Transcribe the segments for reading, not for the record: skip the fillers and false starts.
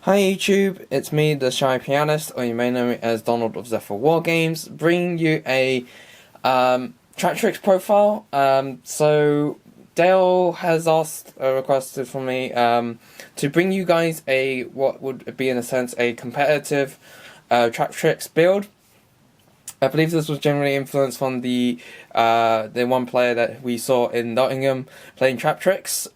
Hi YouTube, it's me, the Shy Pianist, or you may know me as Donald of Zephyr War Games, bringing you a Traptrix profile. So Dale has requested from me to bring you guys what would be in a sense a competitive Traptrix build. I believe this was generally influenced from the one player that we saw in Nottingham playing Traptrix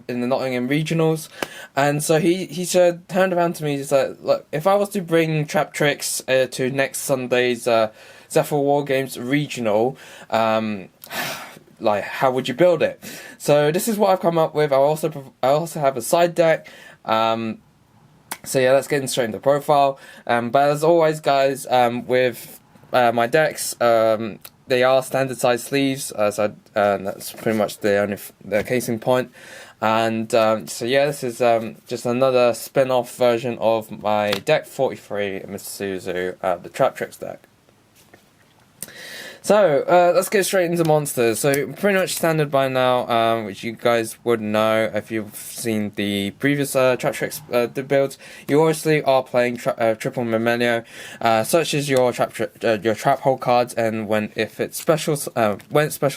in the Nottingham regionals, and so he turned around to me and said, "Look, if I was to bring Traptrix to next Sunday's Zephyr War Games regional, like how would you build it?" So this is what I've come up with. I also have a side deck. So yeah, let's get straight into the profile. But as always, guys, with my decks, they are standard size sleeves, so that's pretty much the casing point. And so yeah, this is just another spin-off version of my deck 43, Mr. Suzu, the Traptrix deck. So, let's get straight into monsters. So, pretty much standard by now, which you guys would know if you've seen the previous Traptrix builds. You obviously are playing triple Mammelio, such as your trap hole cards, and when it's special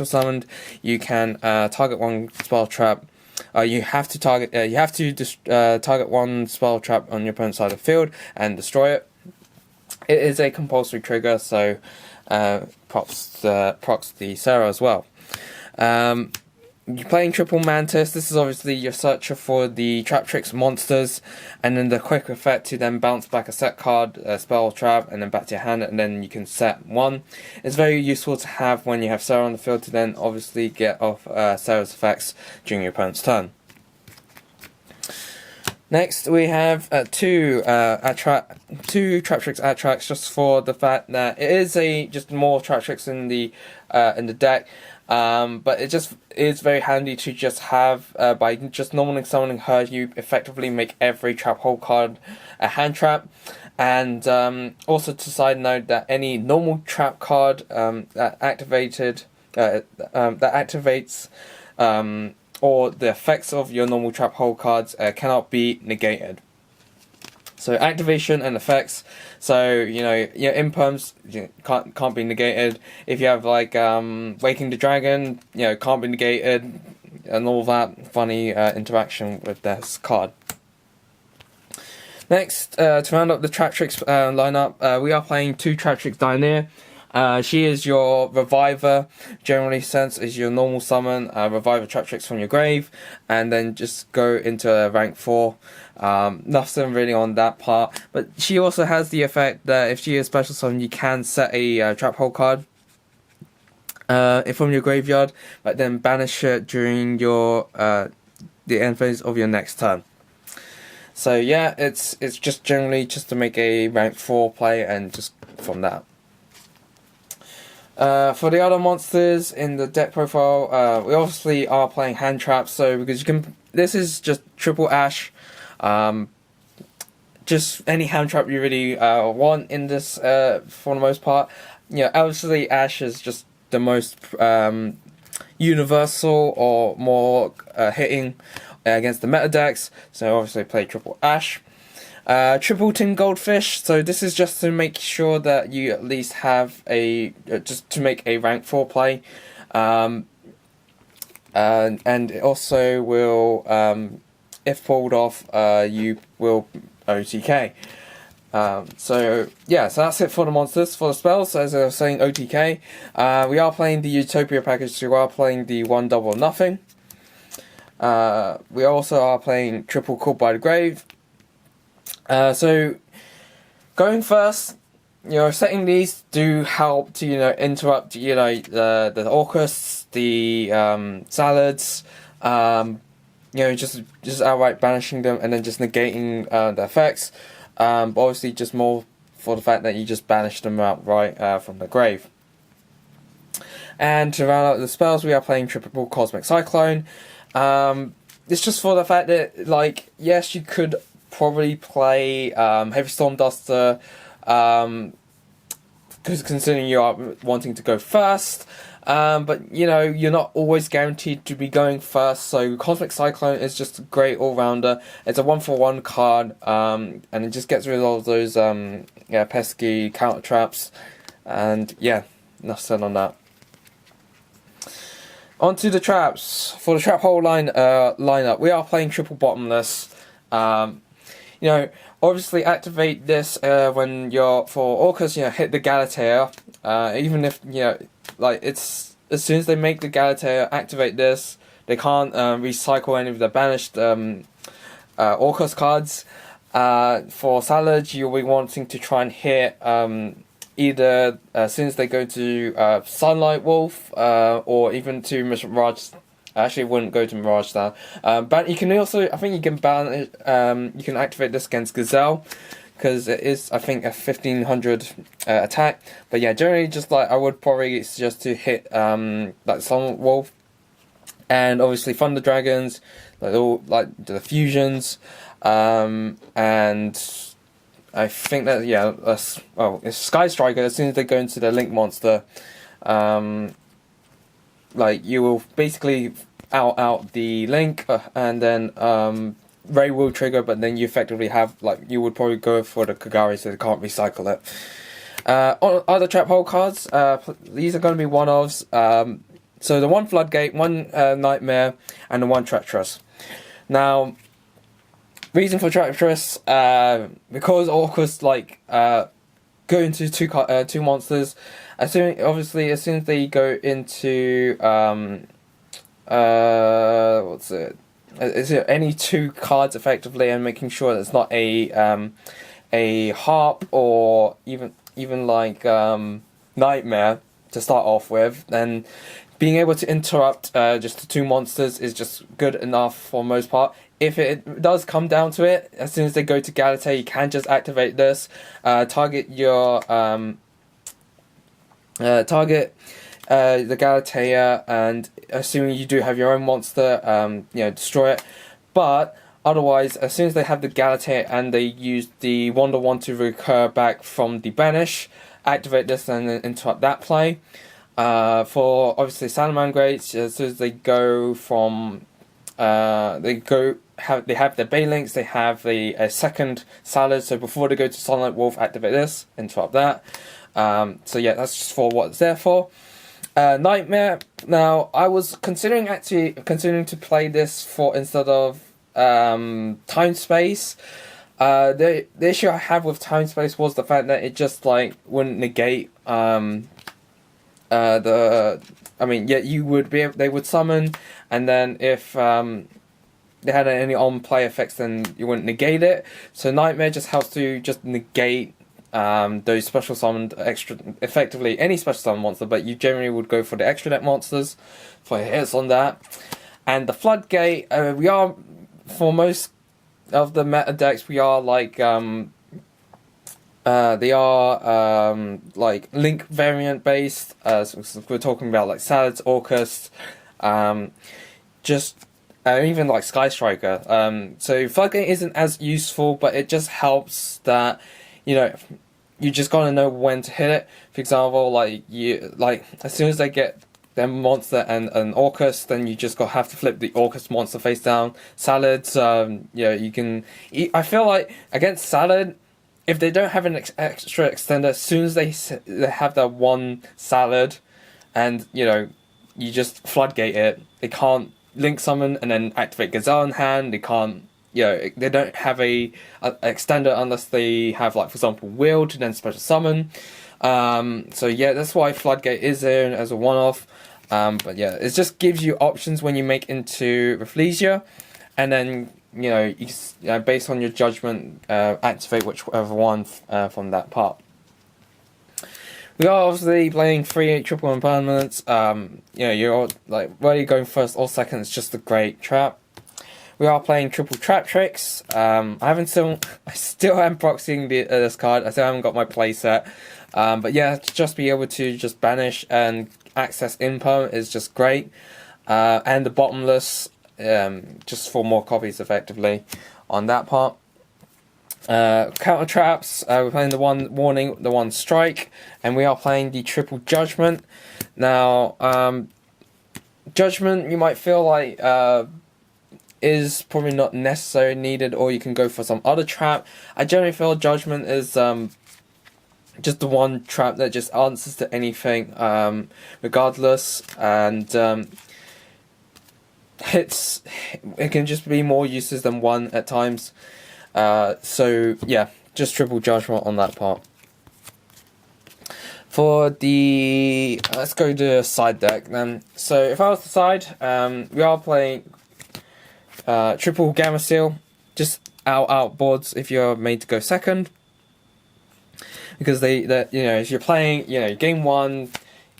summoned, you can target one spell trap. You have to target one spell trap on your opponent's side of the field and destroy it. It is a compulsory trigger, so procs the Sarah as well. You're playing Triple Mantis. This is obviously your searcher for the Traptrix monsters, and then the quick effect to then bounce back a set card, a spell trap, and then back to your hand, and then you can set one. It's very useful to have when you have Sarah on the field to then obviously get off Sarah's effects during your opponent's turn. Next, we have two Traptrix Attracts, just for the fact that it is just more Traptrix in the deck, but it just is very handy to just have by just normally summoning her, you effectively make every trap hole card a hand trap, and also to side note that any normal trap card that activates or the effects of your normal trap hole cards cannot be negated. So activation and effects. So your imperms can't be negated. If you have like Waking the Dragon, can't be negated, and all that funny interaction with this card. Next, to round up the Traptrix lineup, we are playing two Traptrix Dynir. She is your Reviver, generally sense is your normal summon, Reviver Traptrix from your grave, and then just go into rank 4. Nothing really on that part, but she also has the effect that if she is special summon, you can set a trap hole card from your graveyard, but then banish it during your the end phase of your next turn. So yeah, it's just generally just to make a rank 4 play, and just from that. For the other monsters in the deck profile, we obviously are playing hand traps. So because this is just triple Ash, just any hand trap you really want in this for the most part. Obviously Ash is just the most universal or more hitting against the meta decks. So obviously play triple Ash. Triple Tin Goldfish, so this is just to make sure that you at least have just to make a rank 4 play, and it also will, if pulled off, you will OTK. So yeah, so that's it for the monsters. For the spells, as I was saying, OTK, we are playing the Utopia package, so we are playing the 1 double nothing. We also are playing triple Called by the Grave. So going first, setting these do help to interrupt the Orcus, the Salads, just outright banishing them and then just negating the effects. But obviously just more for the fact that you just banish them outright from the grave. And to round out the spells, we are playing triple Cosmic Cyclone. It's just for the fact that, yes, you could probably play Heavy Storm Duster, because considering you are wanting to go first, But you know, you're not always guaranteed to be going first, so Cosmic Cyclone is just a great all-rounder. It's a 1-for-1 card, and it just gets rid of those pesky counter traps. And yeah, enough said on that. Onto the traps. For the trap hole lineup, we are playing triple bottomless. You know, obviously activate this when you're for Orcus. You know, hit the Galatea. Even if you know, like it's as soon as they make the Galatea, activate this. They can't recycle any of the banished Orcus cards. For Salad, you'll be wanting to try and hit either as soon as they go to Sunlight Wolf or even to Mirage. I actually wouldn't go to Mirage now. But you can also, I think you can ban you can activate this against Gazelle, because it is, I think, a 1500 attack. But yeah, generally just like I would probably suggest to hit like Sunlight Wolf, and obviously Thunder Dragons, like all like the fusions, and I think that yeah, well, it's Sky Striker. As soon as they go into the Link monster, like you will basically out the Link, and then Ray will trigger, but then you effectively have like you would probably go for the Kagari, so they can't recycle it. On other trap hole cards, these are going to be one-offs. So the one Floodgate, one Nightmare, and the one Traptrix. Now, reason for Traptrix, because Orcus like go into two monsters. As soon as they go into what's it? Is it any two cards effectively, and making sure that it's not a harp or even like Nightmare to start off with, then being able to interrupt just the two monsters is just good enough for the most part. If it does come down to it, as soon as they go to Galatea, you can just activate this, target your the Galatea, and assuming you do have your own monster, you know, destroy it. But otherwise, as soon as they have the Galatea and they use the Wonder Wand to recur back from the banish, activate this and then interrupt that play. For obviously Salamangreats, as soon as they go from they have their Baylinks, they have a second Salad, so before they go to Sunlight Wolf, activate this, interrupt that. So yeah, that's just for what it's there for. Nightmare. Now, I was considering to play this for instead of Time Space. The issue I had with Time Space was the fact that it just like wouldn't negate they would summon, and then if they had any on-play effects, then you wouldn't negate it. So Nightmare just helps to just negate those special summoned effectively any special summon monster, but you generally would go for the extra deck monsters for hits on that. And the Floodgate, we are, for most of the meta decks, we are like they are like Link variant based. So we're talking about like Salads, Orcus, even like Sky Striker. So Floodgate isn't as useful, but it just helps that, you know, you just gotta know when to hit it. For example, as soon as they get their monster and Orcus, then you just have to flip the Orcus monster face down. Salads, you can. I feel like against Salad, if they don't have an extra extender, as soon as they have that one Salad, and you just Floodgate it, they can't Link summon and then activate Gazelle in hand. They can't. They don't have a extender unless they have, like, for example, Will to then special summon. So yeah, that's why Floodgate is there as a one-off. But yeah, it just gives you options when you make into Rafflesia, and then you based on your judgment, activate whichever one from that part. We are obviously playing 3 triple impermanents. You're like really going first or second. It's just a great trap. We are playing triple Traptrix. I still am proxying this card. I still haven't got my playset. But yeah, to just be able to just banish and access impo is just great. And the bottomless, just for more copies effectively on that part. Counter traps, we're playing the one warning, the one strike, and we are playing the triple judgment. Now, judgment you might feel like is probably not necessarily needed, or you can go for some other trap. I generally feel judgment is just the one trap that just answers to anything, regardless, and it can just be more uses than one at times. So yeah, just triple judgment on that part. For the let's go to side deck then. So if I was the side, we are playing triple gamma seal, just out boards if you're made to go second, because they you know, if you're playing, you know, game one,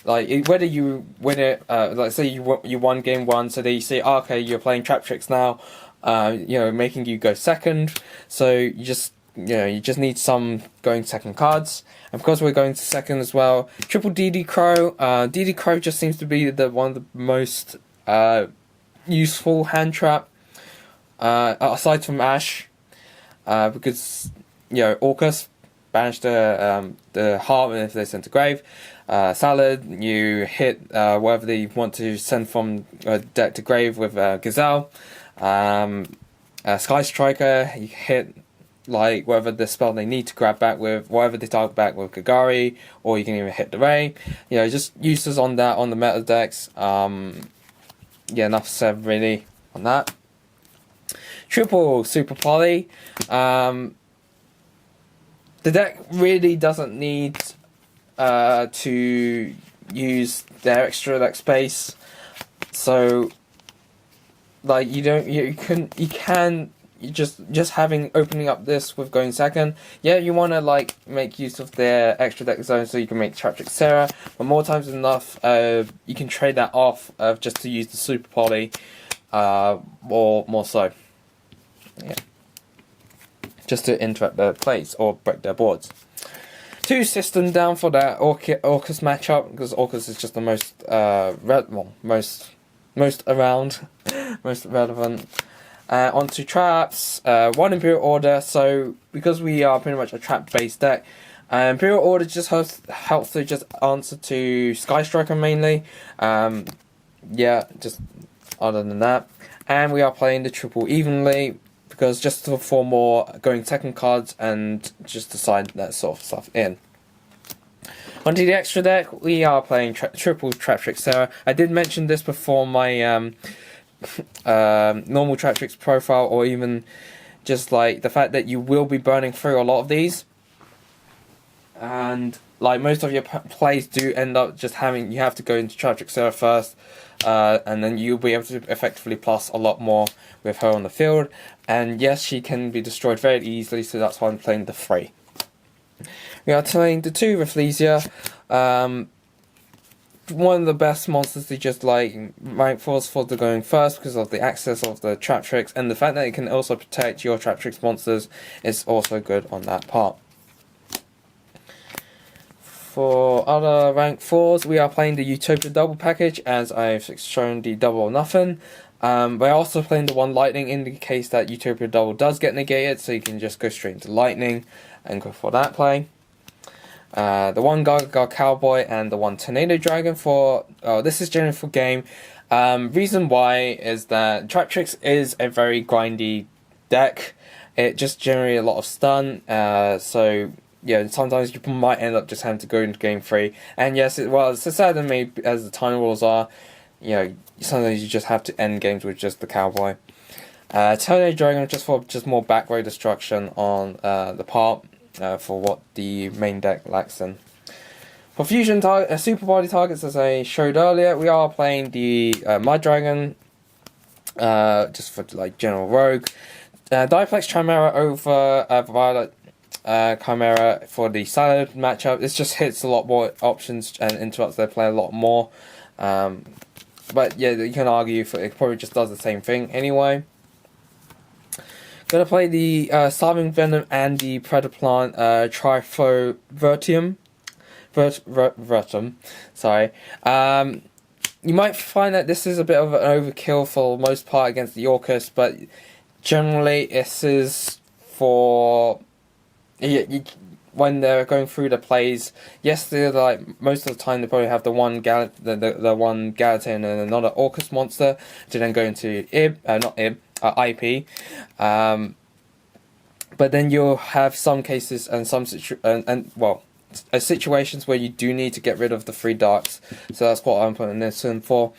like whether you win it, like say you won game one, so they say, oh, okay, you're playing Traptrix now, you know, making you go second, so you just need some going second cards. And of course we're going to second as well. Triple DD Crow. DD Crow just seems to be one of the most useful hand trap, aside from Ash, because, you know, Orcus banish the heart if they send to grave. Salad, you hit whatever they want to send from deck to grave with Gazelle. Sky Striker, you hit like whatever the spell they need to grab back with, whatever they target back with Kagari, or you can even hit the Ray. You know, just uses on that on the meta decks. Yeah, enough said really on that. Triple Super Poly. The deck really doesn't need to use their extra deck space, so like you can just having opening up this with going second. Yeah, you want to like make use of their extra deck zone so you can make Traptrix Sarah, but more times than enough, you can trade that off just to use the Super Poly, or more so. Yeah. Just to interrupt their plays or break their boards. 2 system down for that Orcus matchup, because Orcus is just the most most around, most relevant. Onto traps. 1 Imperial Order. So because we are pretty much a trap based deck, Imperial Order just helps to just answer to Sky Striker mainly. Yeah, just other than that, and we are playing the triple evenly, because just for more going second cards and just decide that sort of stuff in. Onto the extra deck, we are playing triple Traptrix Sarah. I did mention this before my normal Traptrix profile, or even just like the fact that you will be burning through a lot of these, and like most of your plays do end up just having, you have to go into Traptrix Sarah first, and then you'll be able to effectively plus a lot more with her on the field. And yes, she can be destroyed very easily, so that's why I'm playing the 3. We are playing the 2 Rafflesia. One of the best monsters to just like rank for the going first, because of the access of the Traptrix, and the fact that it can also protect your Traptrix monsters is also good on that part. For other rank 4s, we are playing the Utopia double package, as I've shown the double or nothing. We're also playing the 1 lightning in the case that Utopia double does get negated, so you can just go straight into lightning and go for that play. The 1 Gargoyle Cowboy and the 1 Tornado Dragon for this is generally for game. Reason why is that Traptrix is a very grindy deck. It just generally a lot of stun, so yeah, sometimes you might end up just having to go into game 3. And yes, it's as sad to me as the time rules are, you know, sometimes you just have to end games with just the Cowboy. Tornado Dragon just for more back row destruction on the part, for what the main deck lacks in. For fusion super body targets, as I showed earlier, we are playing the Mud Dragon, just for like general rogue. Diplex Chimera over Violet Chimera for the Salad matchup. This just hits a lot more options and interrupts their play a lot more. But yeah, you can argue for it probably just does the same thing anyway. Gonna play the Starving Venom and the Predaplant Triflovertium. Vertum. Sorry. You might find that this is a bit of an overkill for the most part against the Orcus, but generally this is for when they're going through the plays, yes, they're like most of the time they probably have the one one Gallatin and another Orcus monster to then go into IP. But then you'll have some cases and situations where you do need to get rid of the 3 darks. So that's what I'm putting this in for.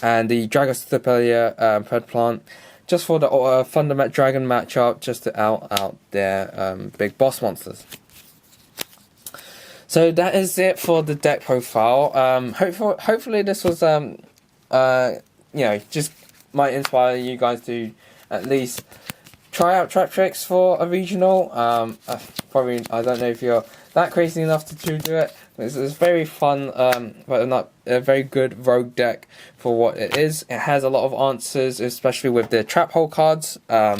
And the Dragostapelia Predplant, just for the Fundament Dragon matchup, just to out their big boss monsters. So that is it for the deck profile. Hopefully this was just might inspire you guys to at least try out Traptrix for a regional. Probably I don't know if you're that crazy enough to do it. It's very fun, but not a very good rogue deck for what it is. It has a lot of answers, especially with the trap hole cards, to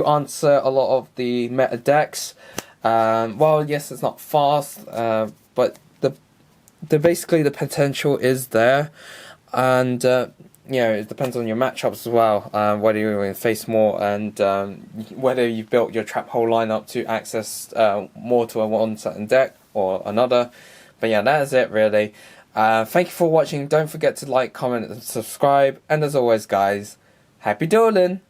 answer a lot of the meta decks. Well, yes, it's not fast, but basically the potential is there, and it depends on your matchups as well, whether you're going to face more and whether you've built your trap hole lineup to access more to one certain deck or another. But yeah, that is it really. Thank you for watching. Don't forget to like, comment, and subscribe. And as always, guys, happy dueling!